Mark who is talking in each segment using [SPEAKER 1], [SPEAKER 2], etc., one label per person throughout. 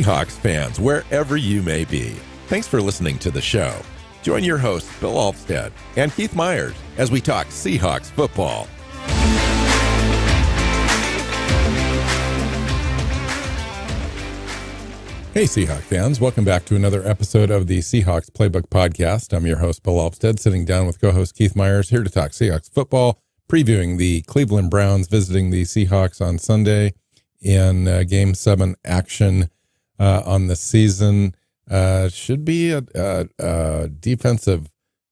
[SPEAKER 1] Seahawks fans, wherever you may be. Thanks for listening to the show. Join your hosts, Bill Alvstad and Keith Myers, as we talk Seahawks football. Hey, Seahawks fans. Welcome back to another episode of the Seahawks Playbook podcast. I'm your host, Bill Alvstad, sitting down with co-host Keith Myers, here to talk Seahawks football, previewing the Cleveland Browns visiting the Seahawks on Sunday in Game 7 action on the season. Should be a defensive,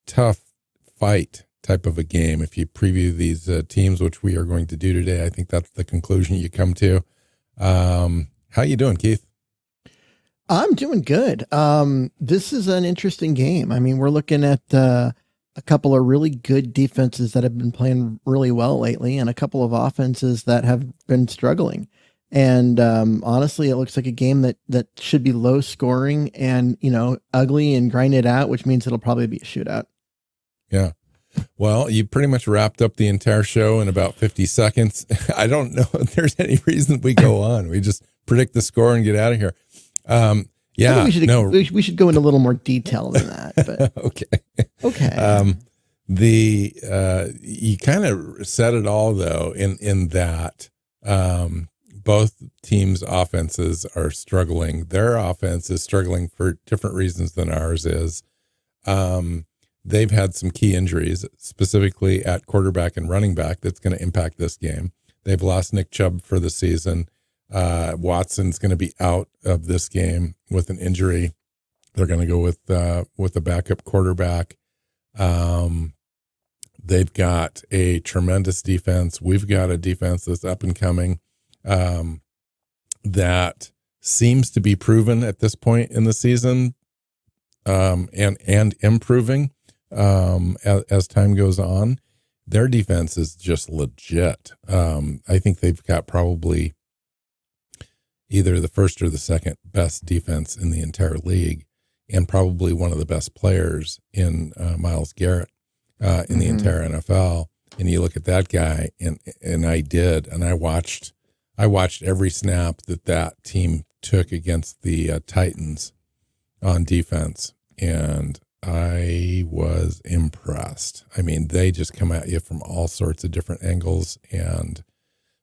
[SPEAKER 1] tough fight type of a game. If you preview these teams, which we are going to do today, I think that's the conclusion you come to. How you doing, Keith?
[SPEAKER 2] I'm doing good. This is an interesting game. I mean, we're looking at a couple of really good defenses that have been playing really well lately and a couple of offenses that have been struggling. And honestly, it looks like a game that should be low scoring and, ugly and grind it out, which means it'll probably be a shootout.
[SPEAKER 1] Yeah. Well, you pretty much wrapped up the entire show in about 50 seconds. I don't know if there's any reason we go on. We just predict the score and get out of here. Yeah.
[SPEAKER 2] We should go into a little more detail than that. But.
[SPEAKER 1] Okay. You kind of said it all, though, in that both teams' offenses are struggling. Their offense is struggling for different reasons than ours is. They've had some key injuries, specifically at quarterback and running back, that's going to impact this game. They've lost Nick Chubb for the season. Watson's going to be out of this game with an injury. They're going to go with a backup quarterback. They've got a tremendous defense. We've got a defense that's up and coming. That seems to be proven at this point in the season, and improving as time goes on. Their defense is just legit. I think they've got probably either the first or the second best defense in the entire league, and probably one of the best players in Myles Garrett in the entire NFL. And you look at that guy, and I watched every snap that team took against the Titans on defense, and I was impressed. I mean, they just come at you from all sorts of different angles, and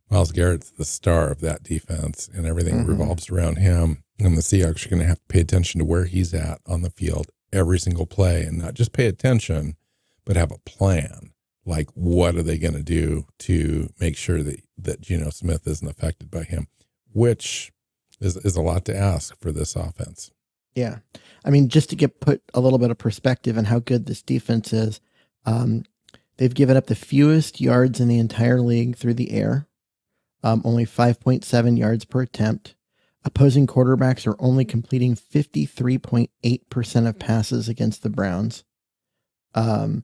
[SPEAKER 1] Myles Garrett's the star of that defense, and everything revolves around him. And the Seahawks are going to have to pay attention to where he's at on the field every single play, and not just pay attention, but have a plan. Like, what are they going to do to make sure that Geno Smith isn't affected by him, which is a lot to ask for this offense.
[SPEAKER 2] Yeah. I mean, just to put a little bit of perspective on how good this defense is, they've given up the fewest yards in the entire league through the air, only 5.7 yards per attempt. Opposing quarterbacks are only completing 53.8% of passes against the Browns. I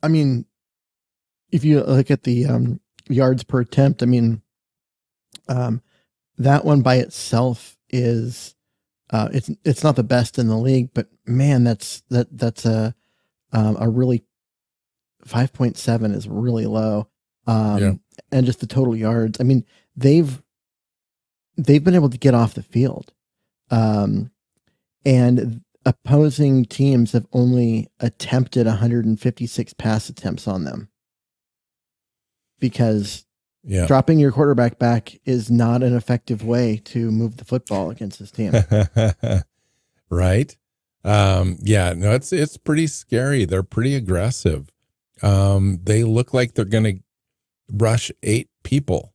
[SPEAKER 2] mean, if you look at the yards per attempt, I mean, that one by itself is it's not the best in the league, but man, that's a really 5.7 is really low. And just the total yards. I mean, they've been able to get off the field, and opposing teams have only attempted 156 pass attempts on them, because dropping your quarterback back is not an effective way to move the football against this team.
[SPEAKER 1] Right. No, it's pretty scary. They're pretty aggressive. They look like they're going to rush 8 people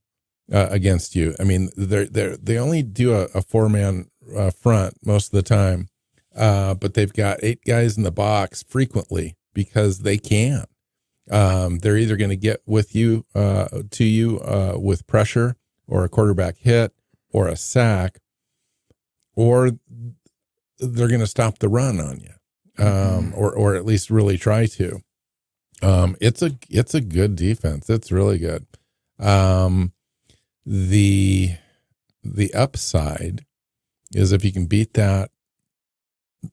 [SPEAKER 1] against you. I mean, they only do a 4-man front most of the time. But they've got 8 guys in the box frequently because they can. They're either going to get with you, with pressure or a quarterback hit or a sack, or they're going to stop the run on you, or at least really try to. It's a good defense. It's really good. The upside is if you can beat that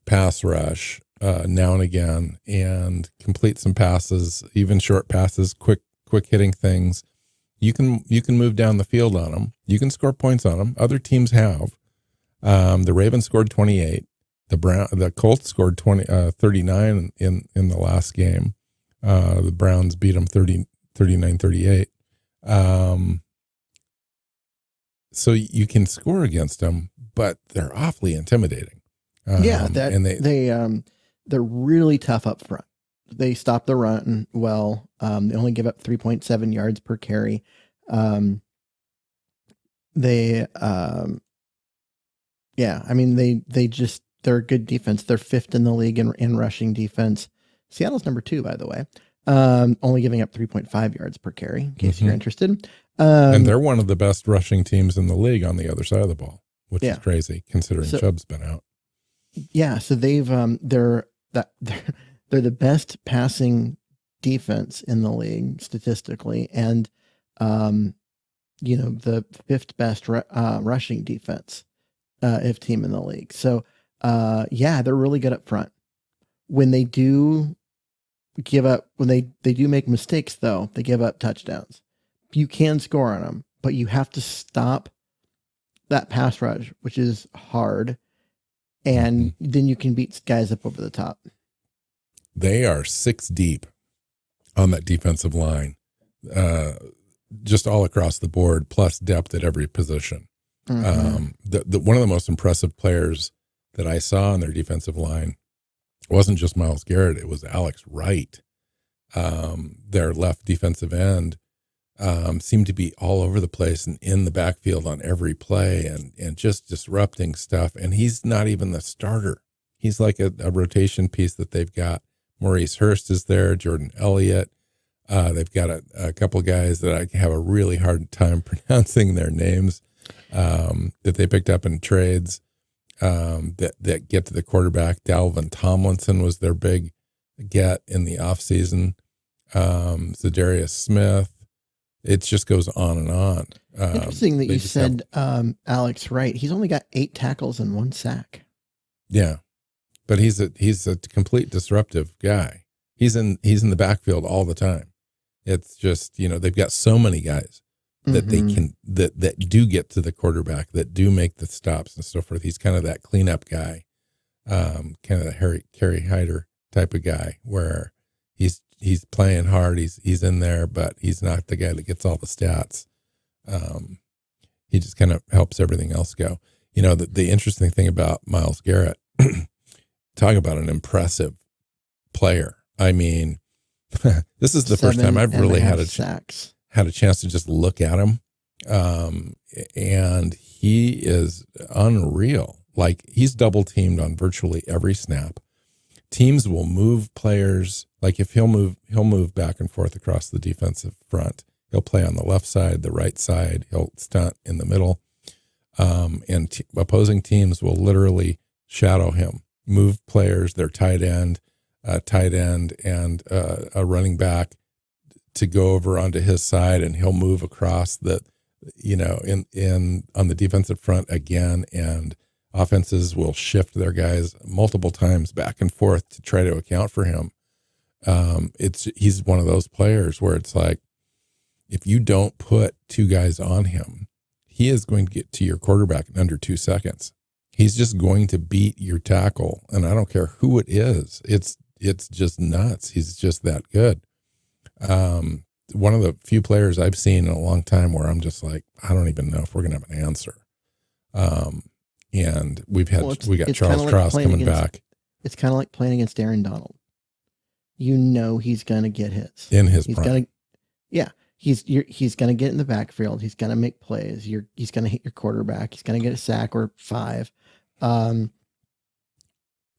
[SPEAKER 1] pass rush now and again and complete some passes, even short passes, quick hitting things, You can move down the field on them. You can score points on them. Other teams have. The Ravens scored 28. The Colts scored 39 in the last game. The Browns beat them 39-38. So you can score against them, but they're awfully intimidating.
[SPEAKER 2] They're really tough up front. They stop the run well. They only give up 3.7 yards per carry. They're a good defense. They're fifth in the league in rushing defense. Seattle's number 2, by the way. Only giving up 3.5 yards per carry, in case you're interested.
[SPEAKER 1] And they're one of the best rushing teams in the league on the other side of the ball, which is crazy considering Chubb's been out.
[SPEAKER 2] Yeah, so they're the best passing defense in the league statistically, and the 5th best rushing defense team in the league. So they're really good up front. When they do make mistakes, though, they give up touchdowns. You can score on them, but you have to stop that pass rush, which is hard, and then you can beat guys up over the top.
[SPEAKER 1] They are 6 deep on that defensive line, just all across the board, plus depth at every position. One of the most impressive players that I saw on their defensive line wasn't just Myles Garrett, it was Alex Wright. Their left defensive end seemed to be all over the place and in the backfield on every play and just disrupting stuff. And he's not even the starter. He's like a rotation piece that they've got. Maurice Hurst is there, Jordan Elliott. They've got a couple guys that I have a really hard time pronouncing their names that they picked up in trades that get to the quarterback. Dalvin Tomlinson was their big get in the offseason. Zadarius Smith. It just goes on and on.
[SPEAKER 2] Interesting that you said Alex Wright. He's only got 8 tackles and 1 sack.
[SPEAKER 1] Yeah, but he's a complete disruptive guy. He's in the backfield all the time. It's just, they've got so many guys that they can that do get to the quarterback, that do make the stops and so forth. He's kind of that cleanup guy, kind of the Kerry Hyder type of guy, where he's playing hard. He's in there, but he's not the guy that gets all the stats. He just kind of helps everything else go. The interesting thing about Myles Garrett, talk about an impressive player. I mean, this is the first time I've really had a chance to just look at him. And he is unreal. Like, he's double teamed on virtually every snap. Teams will move players. Like, if he'll move back and forth across the defensive front. He'll play on the left side, the right side. He'll stunt in the middle. And opposing teams will literally shadow him, move players, their tight end, and a running back to go over onto his side, and he'll move across on the defensive front again, and offenses will shift their guys multiple times back and forth to try to account for him. He's one of those players where it's like, if you don't put 2 guys on him, he is going to get to your quarterback in under 2 seconds. He's just going to beat your tackle, and I don't care who it is. It's just nuts. He's just that good. One of the few players I've seen in a long time where I'm just like, I don't even know if we're going to have an answer. And we got Charles Cross coming back.
[SPEAKER 2] It's kind of like playing against Aaron Donald. He's going to get his.
[SPEAKER 1] In his prime.
[SPEAKER 2] He's going to get in the backfield. He's going to make plays. He's going to hit your quarterback. He's going to get a sack or 5.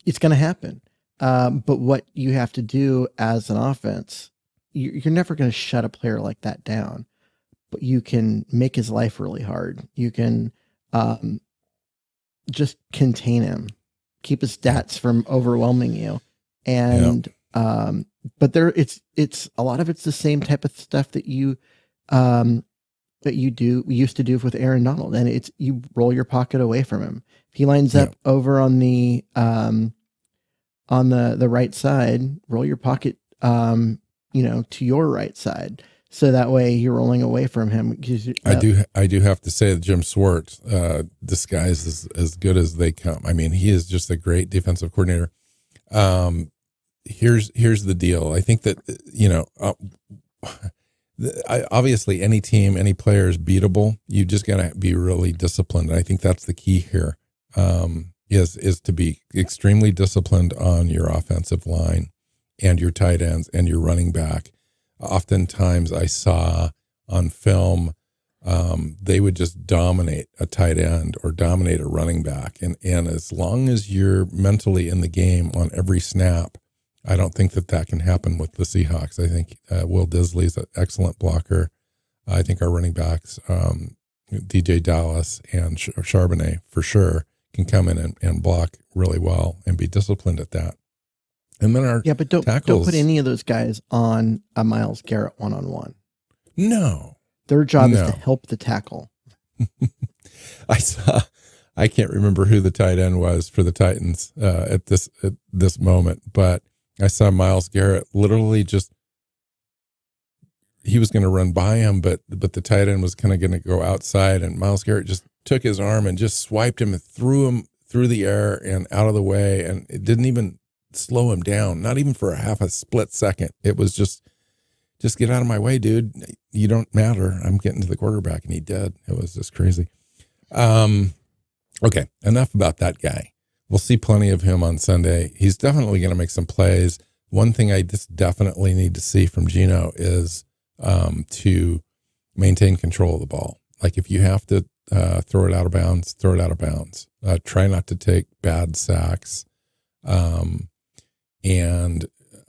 [SPEAKER 2] It's going to happen. But what you have to do as an offense, you're never going to shut a player like that down, but you can make his life really hard. You can just contain him, keep his stats from overwhelming you. And but it's a lot of it's the same type of stuff that you used to do with Aaron Donald, and it's you roll your pocket away from him. If he lines up over on the right side, roll your pocket to your right side. So that way you're rolling away from him.
[SPEAKER 1] I do have to say that Jim Swartz, disguised as good as they come. I mean, he is just a great defensive coordinator. Here's the deal. I think that, obviously any team, any player is beatable. You just got to be really disciplined. And I think that's the key here, is to be extremely disciplined on your offensive line and your tight ends and your running back. Oftentimes I saw on film, they would just dominate a tight end or dominate a running back. And as long as you're mentally in the game on every snap, I don't think that can happen with the Seahawks. I think Will Disley's an excellent blocker. I think our running backs, DJ Dallas and Charbonnet for sure, can come in and block really well and be disciplined at that. And then our
[SPEAKER 2] but don't put any of those guys on a Myles Garrett one-on-one.
[SPEAKER 1] No.
[SPEAKER 2] Their job is to help the tackle.
[SPEAKER 1] I can't remember who the tight end was for the Titans at this moment, but I saw Myles Garrett literally he was going to run by him, but the tight end was kind of going to go outside, and Myles Garrett just took his arm and just swiped him and threw him through the air and out of the way, and it didn't even slow him down, not even for a split second. It was just get out of my way, dude. You don't matter. I'm getting to the quarterback, and he did. It was just crazy. Okay, enough about that guy. We'll see plenty of him on Sunday. He's definitely going to make some plays. One thing I just definitely need to see from Geno is to maintain control of the ball. Like if you have to throw it out of bounds, throw it out of bounds. Try not to take bad sacks. And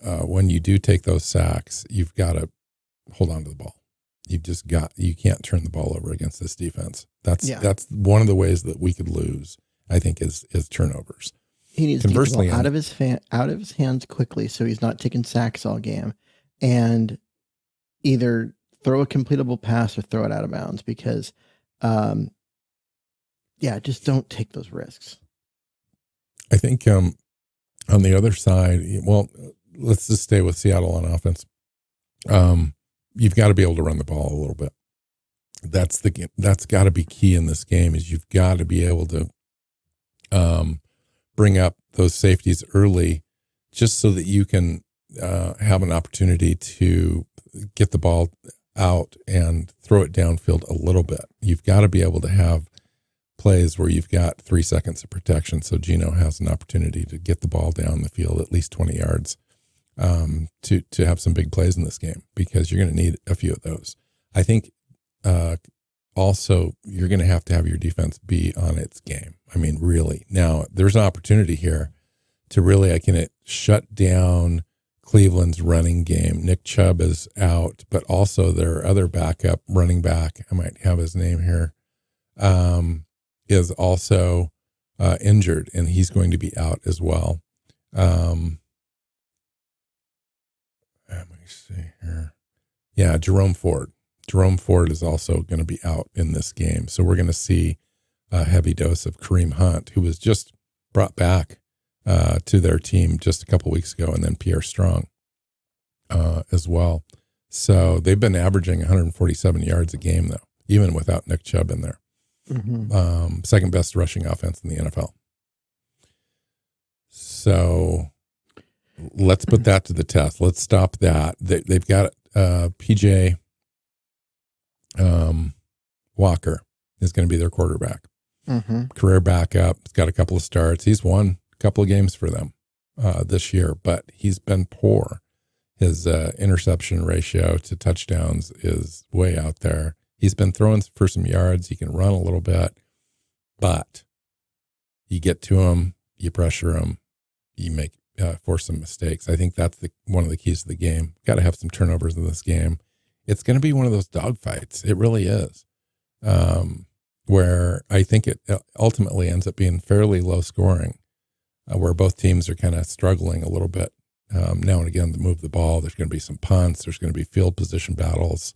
[SPEAKER 1] when you do take those sacks, you've got to hold on to the ball. You can't turn the ball over against this defense. That's one of the ways that we could lose, I think, is turnovers.
[SPEAKER 2] He needs to get the ball out of his hands quickly, so he's not taking sacks all game, and either throw a completable pass or throw it out of bounds, because just don't take those risks.
[SPEAKER 1] I think on the other side, well, let's just stay with Seattle on offense. You've got to be able to run the ball a little bit. That's got to be key in this game, is you've got to be able to bring up those safeties early, just so that you can have an opportunity to get the ball out and throw it downfield a little bit. You've got to be able to have plays where you've got 3 seconds of protection, so Geno has an opportunity to get the ball down the field at least 20 yards to have some big plays in this game, because you're going to need a few of those. I think also you're going to have your defense be on its game. I mean, really. Now, there's an opportunity here to really, shut down Cleveland's running game. Nick Chubb is out, but also their other backup running back, I might have his name here, is also injured, and he's going to be out as well. Let me see here. Yeah, Jerome Ford. Jerome Ford is also going to be out in this game. So we're going to see a heavy dose of Kareem Hunt, who was just brought back to their team just a couple weeks ago, and then Pierre Strong as well. So they've been averaging 147 yards a game, though, even without Nick Chubb in there. Mm-hmm. Second best rushing offense in the NFL. So let's put that to the test. Let's stop that. They've got PJ Walker is going to be their quarterback. Mm-hmm. Career backup. He's got a couple of starts. He's won a couple of games for them this year, but he's been poor. His interception ratio to touchdowns is way out there. He's been throwing for some yards. He can run a little bit, but you get to him, you pressure him, you make force some mistakes. I think that's one of the keys to the game. Got to have some turnovers in this game. It's going to be one of those dogfights. It really is, where I think it ultimately ends up being fairly low scoring, where both teams are kind of struggling a little bit now and again to move the ball. There's going to be some punts. There's going to be field position battles.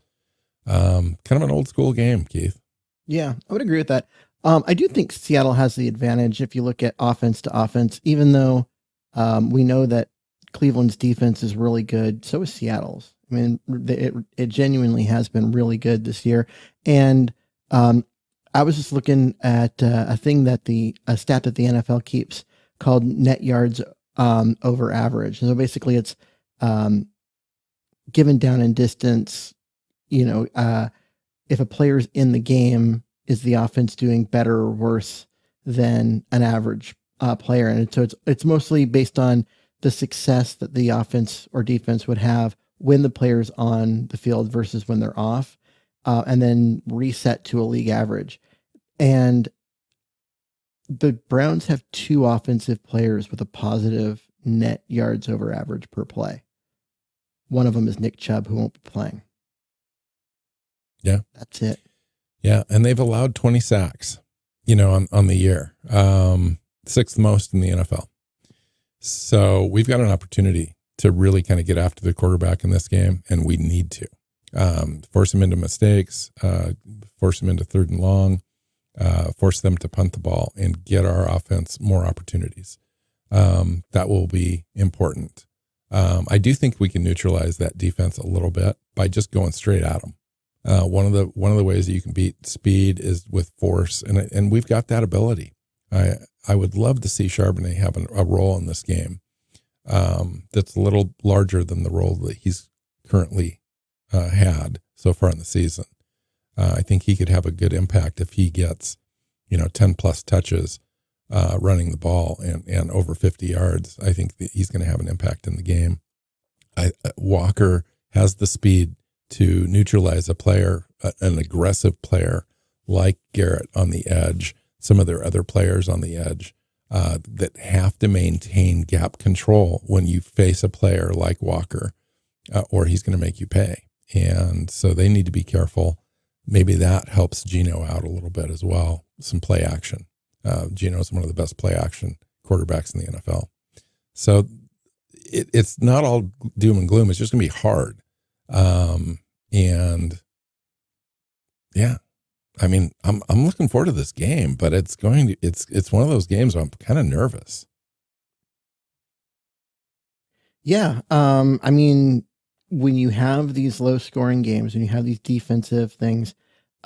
[SPEAKER 1] Kind of an old school game, Keith.
[SPEAKER 2] Yeah, I would agree with that. I do think Seattle has the advantage if you look at offense to offense, even though we know that Cleveland's defense is really good. So is Seattle's. I I mean, it genuinely has been really good this year. And I was just looking at a stat that the NFL keeps called net yards over average. So basically, it's given down in distance. If a player's in the game, is the offense doing better or worse than an average player? And so it's mostly based on the success that the offense or defense would have when the player's on the field versus when they're off, and then reset to a league average. And the Browns have 2 offensive players with a positive net yards over average per play. One of them is Nick Chubb, who won't be playing.
[SPEAKER 1] Yeah.
[SPEAKER 2] That's it.
[SPEAKER 1] Yeah. And they've allowed 20 sacks, on the year, 6th most in the NFL. So we've got an opportunity to really kind of get after the quarterback in this game, and we need to force him into mistakes, force him into 3rd and long, force them to punt the ball and get our offense more opportunities. That will be important. I do think we can neutralize that defense a little bit by just going straight at them. One of the ways that you can beat speed is with force, and we've got that ability. I would love to see Charbonnet have a role in this game that's a little larger than the role that he's currently had so far in the season. I think he could have a good impact if he gets 10 plus touches running the ball and over 50 yards. I think that he's going to have an impact in the game. Walker has the speed to neutralize a player, an aggressive player like Garrett on the edge, some of their other players on the edge that have to maintain gap control when you face a player like Walker, or he's going to make you pay. And so they need to be careful. Maybe that helps Geno out a little bit as well. Some play action. Geno's one of the best play action quarterbacks in the NFL. So it's not all doom and gloom. It's just going to be hard. And yeah, I mean, I'm looking forward to this game, but it's one of those games where I'm kind of nervous.
[SPEAKER 2] Yeah. I mean, when you have these low scoring games and you have these defensive things,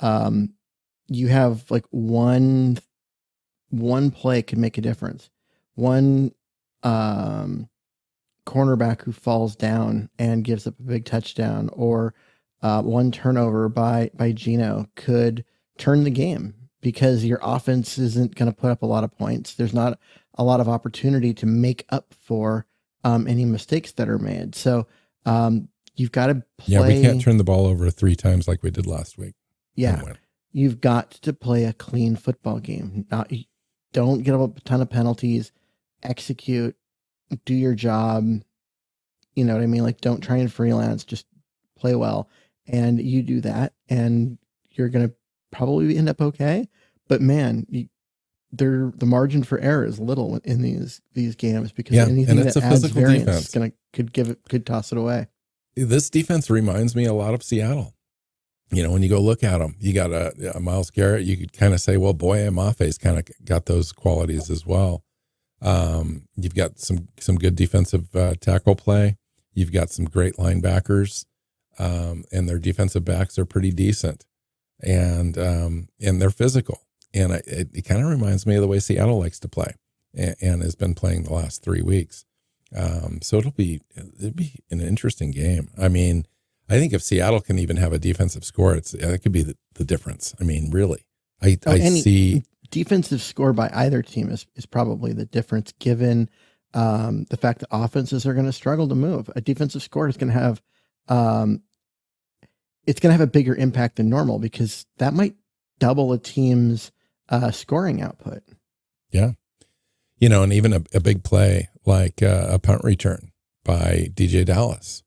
[SPEAKER 2] you have like one play can make a difference. One cornerback who falls down and gives up a big touchdown, or one turnover by Geno could turn the game because your offense isn't going to put up a lot of points. There's not a lot of opportunity to make up for any mistakes that are made. So you've got to play.
[SPEAKER 1] Yeah, we can't turn the ball over 3 times like we did last week.
[SPEAKER 2] Yeah, you've got to play a clean football game. Don't get a ton of penalties. Execute, do your job. You know what I mean? Like, don't try and freelance. Just play well, and you do that, and you're gonna probably end up okay. But man, the margin for error is little in these games because anything that adds variance could toss it away.
[SPEAKER 1] This defense reminds me a lot of Seattle. When you go look at them, you got a Myles Garrett. You could kind of say, well, Boye Mafe's kind of got those qualities as well. You've got some good defensive tackle play. You've got some great linebackers, and their defensive backs are pretty decent, and they're physical. And it kind of reminds me of the way Seattle likes to play, and has been playing the last 3 weeks. So it'll be an interesting game. I mean, I think if Seattle can even have a defensive score, it could be the difference. I mean, really, I see
[SPEAKER 2] defensive score by either team is probably the difference, given the fact that offenses are going to struggle to move. A defensive score is going to have it's going to have a bigger impact than normal because that might double a team's scoring output.
[SPEAKER 1] Yeah. And even a big play like a punt return by DJ Dallas,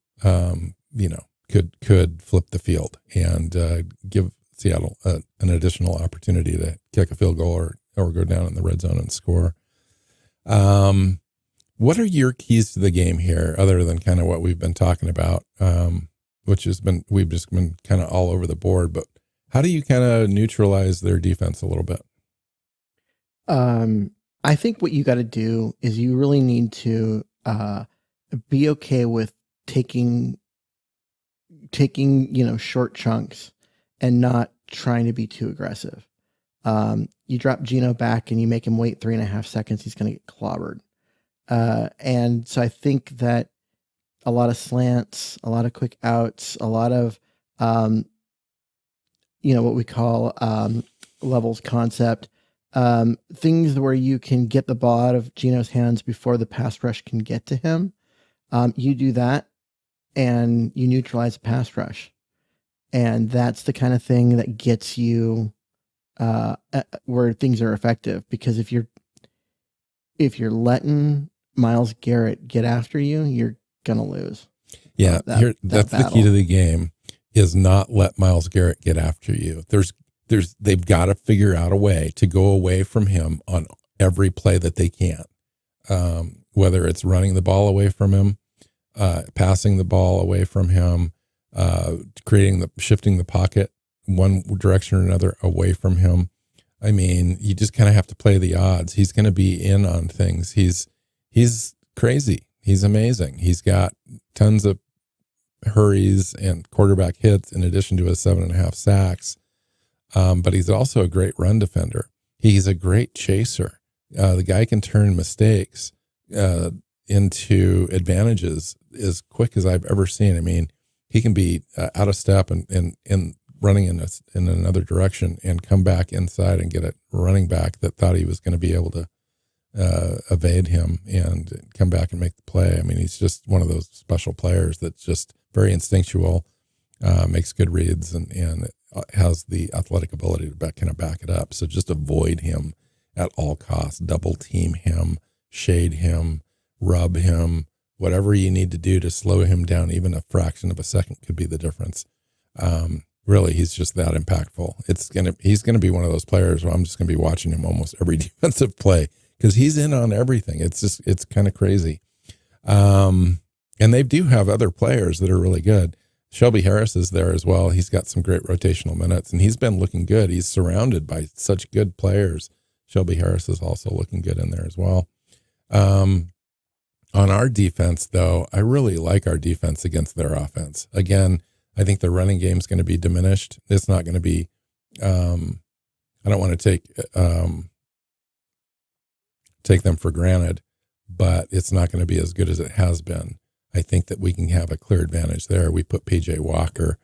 [SPEAKER 1] could flip the field and give Seattle an additional opportunity to kick a field goal or go down in the red zone and score. What are your keys to the game here, other than kind of what we've been talking about, we've just been kind of all over the board, but how do you kind of neutralize their defense a little bit?
[SPEAKER 2] I think what you got to do is you really need to be okay with taking taking, short chunks and not trying to be too aggressive. You drop Geno back and you make him wait 3.5 seconds, he's going to get clobbered. And so I think that a lot of slants, a lot of quick outs, a lot of, what we call levels concept, things where you can get the ball out of Geno's hands before the pass rush can get to him. You do that and you neutralize a pass rush. And that's the kind of thing that gets you where things are effective. Because if you're letting Myles Garrett get after you, you're gonna lose.
[SPEAKER 1] Yeah, that's the key to the game, is not let Myles Garrett get after you. They've got to figure out a way to go away from him on every play that they can. Whether it's running the ball away from him, passing the ball away from him, shifting the pocket one direction or another away from him. I mean, you just kind of have to play the odds. He's going to be in on things. He's crazy. He's amazing. He's got tons of hurries and quarterback hits in addition to his 7.5 sacks. But he's also a great run defender. He's a great chaser. The guy can turn mistakes into advantages as quick as I've ever seen. I mean, he can be out of step and running in another direction and come back inside and get a running back that thought he was going to be able to evade him and come back and make the play. I mean, he's just one of those special players that's just very instinctual, makes good reads, and has the athletic ability to kind of back it up. So just avoid him at all costs, double team him, shade him, rub him, whatever you need to do to slow him down. Even a fraction of a second could be the difference. Really, he's just that impactful. He's going to be one of those players where I'm just going to be watching him almost every defensive play because he's in on everything. It's kind of crazy. And they do have other players that are really good. Shelby Harris is there as well. He's got some great rotational minutes, and he's been looking good. He's surrounded by such good players. Shelby Harris is also looking good in there as well. On our defense, though, I really like our defense against their offense. Again, I think the running game is going to be diminished. It's not going to be, I don't want to take them for granted, but it's not going to be as good as it has been. I think that we can have a clear advantage there. We put PJ Walker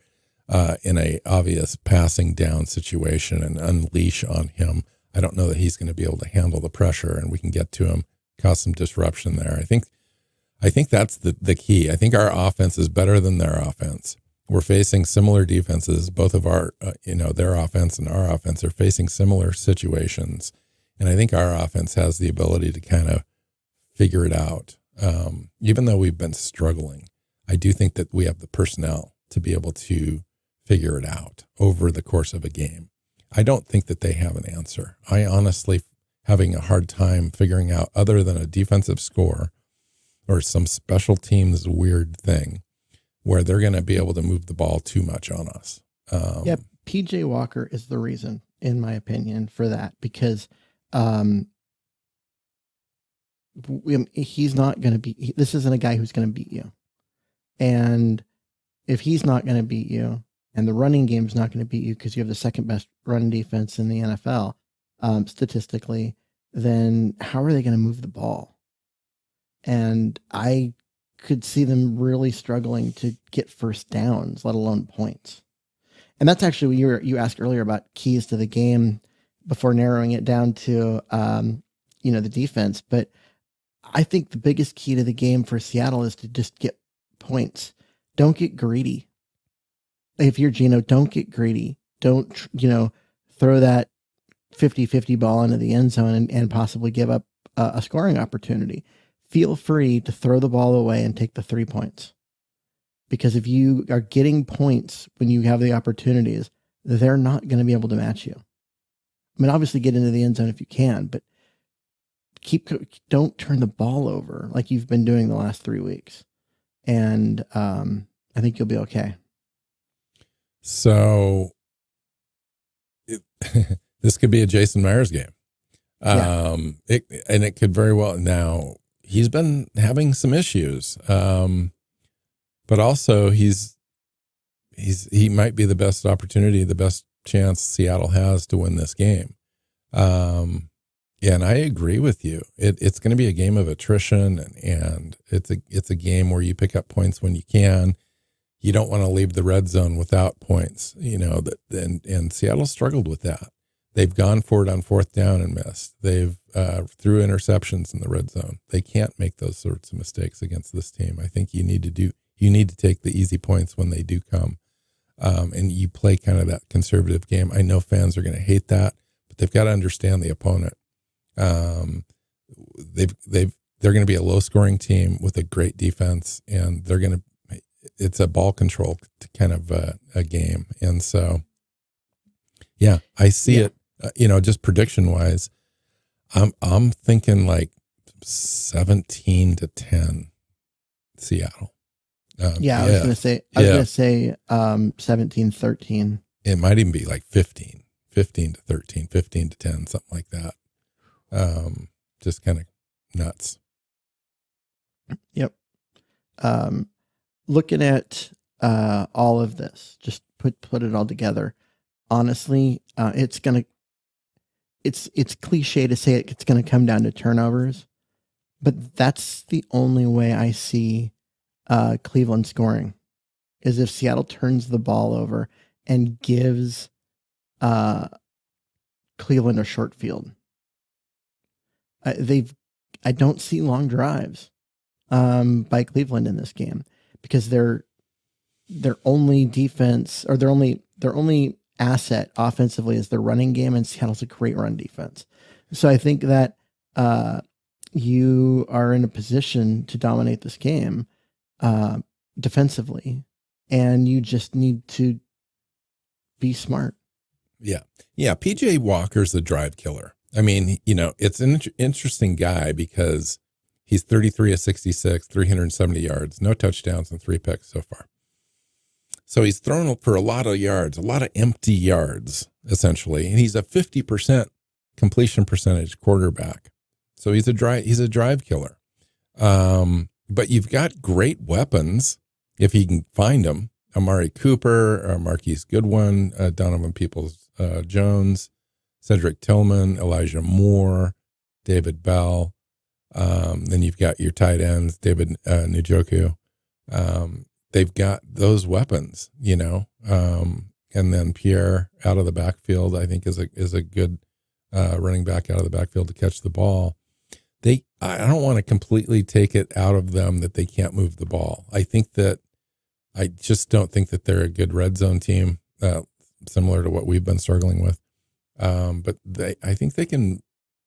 [SPEAKER 1] in a obvious passing down situation and unleash on him. I don't know that he's going to be able to handle the pressure, and we can get to him, cause some disruption there. I think that's the key. I think our offense is better than their offense. We're facing similar defenses. Both of our, their offense and our offense are facing similar situations. And I think our offense has the ability to kind of figure it out. Even though we've been struggling, I do think that we have the personnel to be able to figure it out over the course of a game. I don't think that they have an answer. I honestly having a hard time figuring out, other than a defensive score or some special teams weird thing, where they're going to be able to move the ball too much on us.
[SPEAKER 2] PJ Walker is the reason, in my opinion, for that, because he's not going to be, this isn't a guy who's going to beat you. And if he's not going to beat you, and the running game is not going to beat you because you have the second best run defense in the NFL, statistically, then how are they going to move the ball? And I could see them really struggling to get first downs, let alone points. And that's actually what you asked earlier about keys to the game before narrowing it down to, the defense. But I think the biggest key to the game for Seattle is to just get points. Don't get greedy. If you're Geno, don't get greedy. Don't, throw that 50-50 ball into the end zone and possibly give up a scoring opportunity. Feel free to throw the ball away and take the 3 points. Because if you are getting points when you have the opportunities, they're not going to be able to match you. I mean, obviously get into the end zone if you can, but don't turn the ball over like you've been doing the last 3 weeks. And I think you'll be okay.
[SPEAKER 1] So this could be a Jason Myers game. It could very well. Now, he's been having some issues, but also he's he might be the best opportunity, the best chance Seattle has to win this game. And I agree with you. It's going to be a game of attrition, and it's a game where you pick up points when you can. You don't want to leave the red zone without points, and Seattle struggled with that. They've gone for it on fourth down and missed. They've threw interceptions in the red zone. They can't make those sorts of mistakes against this team. I think you need to take the easy points when they do come. And you play kind of that conservative game. I know fans are going to hate that, but they've got to understand the opponent. They're going to be a low scoring team with a great defense, and it's a ball control kind of a game. And so, yeah, I see it, just prediction wise, I'm thinking like 17-10 Seattle.
[SPEAKER 2] I was going to say 17-13.
[SPEAKER 1] It might even be like 15-13, 15-10, something like that. Just kind of nuts.
[SPEAKER 2] Yep. Looking at all of this, just put it all together. Honestly, it's cliche to say it's going to come down to turnovers, but that's the only way I see Cleveland scoring, is if Seattle turns the ball over and gives Cleveland a short field. I don't see long drives by Cleveland in this game, because their only defense, or their only asset offensively, is their running game, and Seattle's a great run defense. So I think that you are in a position to dominate this game defensively, and you just need to be smart.
[SPEAKER 1] Yeah. PJ Walker's the drive killer. I mean, it's an interesting guy because he's 33 of 66, 370 yards, no touchdowns, and 3 picks so far. So he's thrown for a lot of yards, a lot of empty yards, essentially. And he's a 50% completion percentage quarterback. So he's a drive killer. But you've got great weapons if he can find them. Amari Cooper, Marquise Goodwin, Donovan Peoples-Jones, Cedric Tillman, Elijah Moore, David Bell. Then you've got your tight ends, David Njoku. They've got those weapons, and then Pierre out of the backfield, I think is a good running back out of the backfield to catch the ball. I don't want to completely take it out of them that they can't move the ball. I just don't think that they're a good red zone team, similar to what we've been struggling with. But I think they can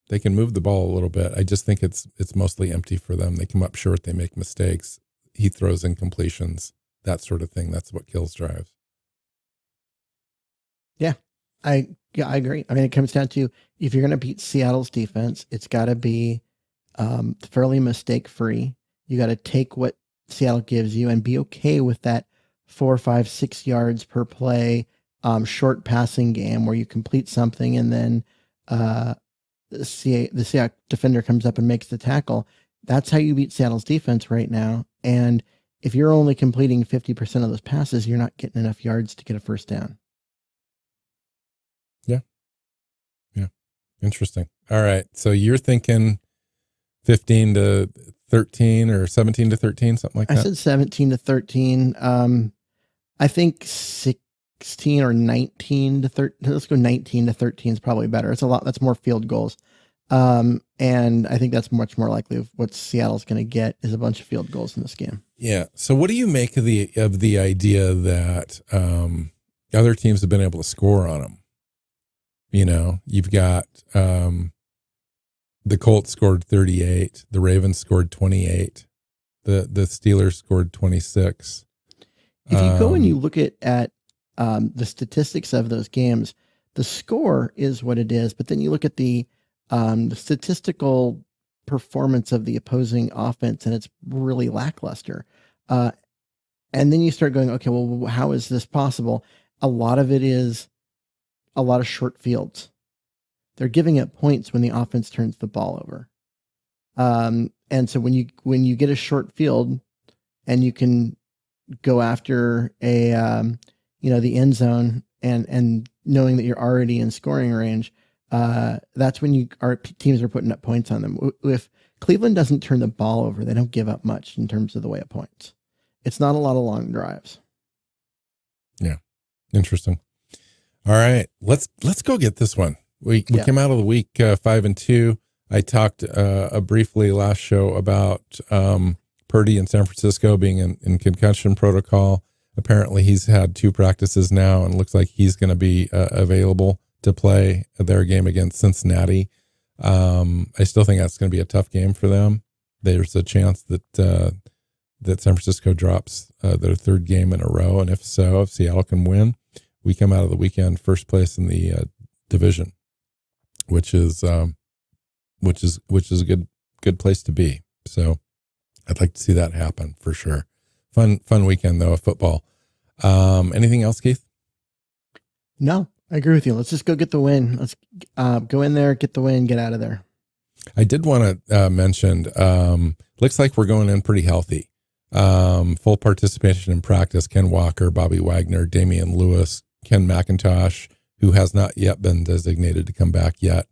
[SPEAKER 1] move the ball a little bit. I just think it's mostly empty for them. They come up short, they make mistakes. He throws incompletions, that sort of thing. That's what kills drives.
[SPEAKER 2] Yeah, I agree. I mean, it comes down to, if you're going to beat Seattle's defense, it's got to be fairly mistake-free. You got to take what Seattle gives you and be okay with that 4, 5, 6 yards per play, short passing game where you complete something and then the Seahawks defender comes up and makes the tackle. That's how you beat Seattle's defense right now. And if you're only completing 50% of those passes, you're not getting enough yards to get a first down.
[SPEAKER 1] Yeah. Interesting. All right. So you're thinking 15-13 or 17-13, something like that?
[SPEAKER 2] I said 17-13. I think 16 or 19-13. Let's go 19-13 is probably better. It's a lot. That's more field goals. And I think that's much more likely of what Seattle's going to get, is a bunch of field goals in this game.
[SPEAKER 1] Yeah. So what do you make of the idea that other teams have been able to score on them? You've got the Colts scored 38, the Ravens scored 28, the Steelers scored 26.
[SPEAKER 2] If you go and you look at the statistics of those games, the score is what it is, but then you look at the statistical performance of the opposing offense, and it's really lackluster. And then you start going, okay, well, how is this possible? A lot of it is a lot of short fields. They're giving up points when the offense turns the ball over. And so when you get a short field and you can go after a the end zone and knowing that you're already in scoring range, that's when our teams are putting up points on them. If Cleveland doesn't turn the ball over, they don't give up much in terms of the way of points. It's not a lot of long drives.
[SPEAKER 1] Yeah. Interesting. All right, let's go get this one. We came out of the week 5-2. I talked briefly last show about Purdy in San Francisco being in concussion protocol. Apparently, he's had 2 practices now, and looks like he's going to be available to play their game against Cincinnati. I still think that's going to be a tough game for them. There's a chance that San Francisco drops their 3rd game in a row, and if so, if Seattle can win, we come out of the weekend first place in the division, which is a good place to be. So I'd like to see that happen for sure. Fun weekend though of football. Anything else, Keith?
[SPEAKER 2] No, I agree with you. Let's just go get the win. Let's go in there, get the win, get out of there.
[SPEAKER 1] I did want to mention, looks like we're going in pretty healthy. Full participation in practice: Ken Walker, Bobby Wagner, Damian Lewis, Ken McIntosh, who has not yet been designated to come back yet.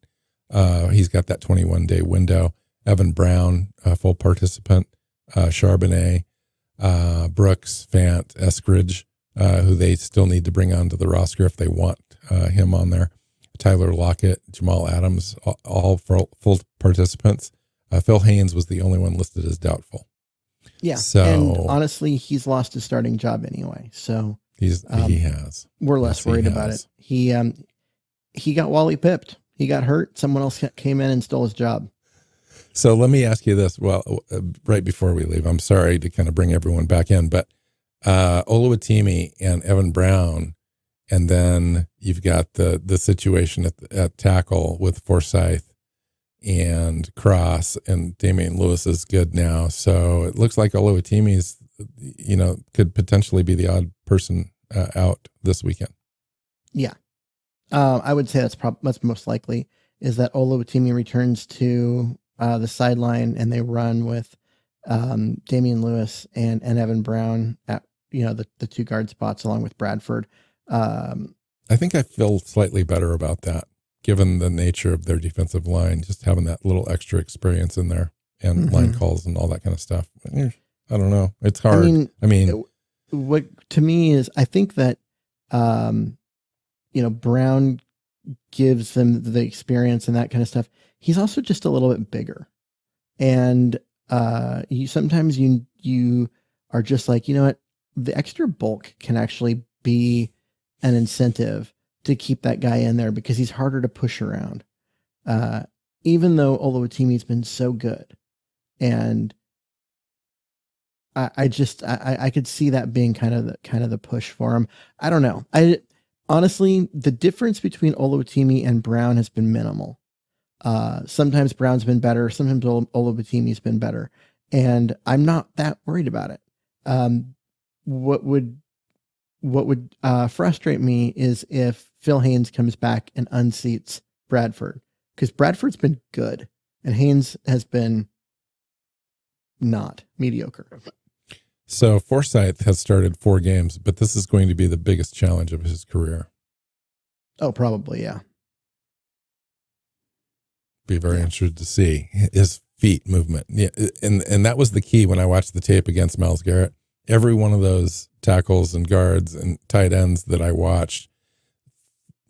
[SPEAKER 1] He's got that 21-day window. Evan Brown, full participant. Charbonnet, Brooks, Fant, Eskridge, who they still need to bring onto the roster if they want him on there. Tyler Lockett, Jamal Adams, all full participants. Phil Haynes was the only one listed as doubtful.
[SPEAKER 2] Yeah.
[SPEAKER 1] So,
[SPEAKER 2] and honestly, he's lost his starting job anyway. So
[SPEAKER 1] he has.
[SPEAKER 2] We're less worried about it. He got Wally pipped. He got hurt. Someone else came in and stole his job.
[SPEAKER 1] So let me ask you this. Well, right before we leave, I'm sorry to kind of bring everyone back in, but Oluwatimi and Evan Brown, and then you've got the situation at tackle with Forsyth and Cross, and Damian Lewis is good now. So it looks like Oluwatimi's, could potentially be the odd person out this weekend. Yeah.
[SPEAKER 2] I would say that's most likely, is that Oluwatimi returns to the sideline and they run with Damian Lewis and Evan Brown at the 2 guard spots along with Bradford.
[SPEAKER 1] I think I feel slightly better about that, given the nature of their defensive line, just having that little extra experience in there and line calls and all that kind of stuff. I don't know. It's hard. I mean,
[SPEAKER 2] what to me is, I think that Brown gives them the experience and that kind of stuff. He's also just a little bit bigger, and sometimes you are just like, what, the extra bulk can actually be an incentive to keep that guy in there because he's harder to push around. Even though Oluwatimi's been so good, and I could see that being kind of the push for him. I don't know. Honestly, the difference between Oluwatimi and Brown has been minimal. Sometimes Brown's been better. Sometimes Oluwatimi's been better. And I'm not that worried about it. What would frustrate me is if Phil Haynes comes back and unseats Bradford, because Bradford's been good and Haynes has been not mediocre.
[SPEAKER 1] So Forsyth has started 4 games, but this is going to be the biggest challenge of his career.
[SPEAKER 2] Oh, probably, yeah.
[SPEAKER 1] Be very interested to see his feet movement. Yeah, and that was the key when I watched the tape against Myles Garrett. Every one of those tackles and guards and tight ends that I watched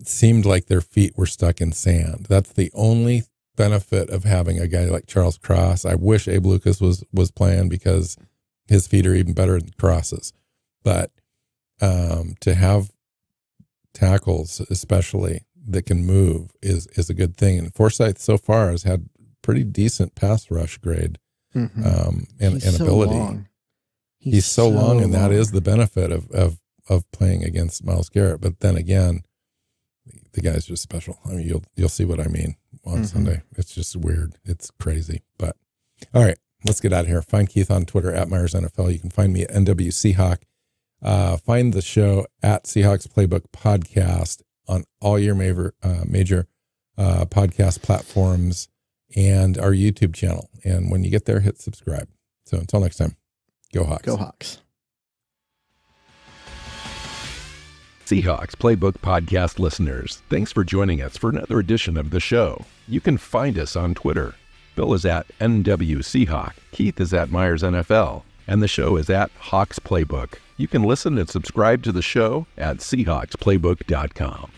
[SPEAKER 1] seemed like their feet were stuck in sand. That's the only benefit of having a guy like Charles Cross. I wish Abe Lucas was playing, because his feet are even better than Cross's. But to have tackles, especially that can move, is a good thing. And Forsyth so far has had pretty decent pass rush grade and
[SPEAKER 2] so
[SPEAKER 1] ability.
[SPEAKER 2] Long.
[SPEAKER 1] He's so long, and that is the benefit of playing against Myles Garrett. But then again, the guy's just special. I mean, you'll see what I mean on Sunday. It's just weird. It's crazy. But all right, let's get out of here. Find Keith on Twitter at Myers NFL. You can find me at NW Seahawk. Find the show at Seahawks Playbook Podcast on all your major podcast platforms and our YouTube channel. And when you get there, hit subscribe. So until next time, go Hawks.
[SPEAKER 2] Go Hawks.
[SPEAKER 3] Seahawks Playbook podcast listeners, thanks for joining us for another edition of the show. You can find us on Twitter. Bill is at NWSeahawk, Keith is at Myers NFL, and the show is at Hawks Playbook. You can listen and subscribe to the show at SeahawksPlaybook.com.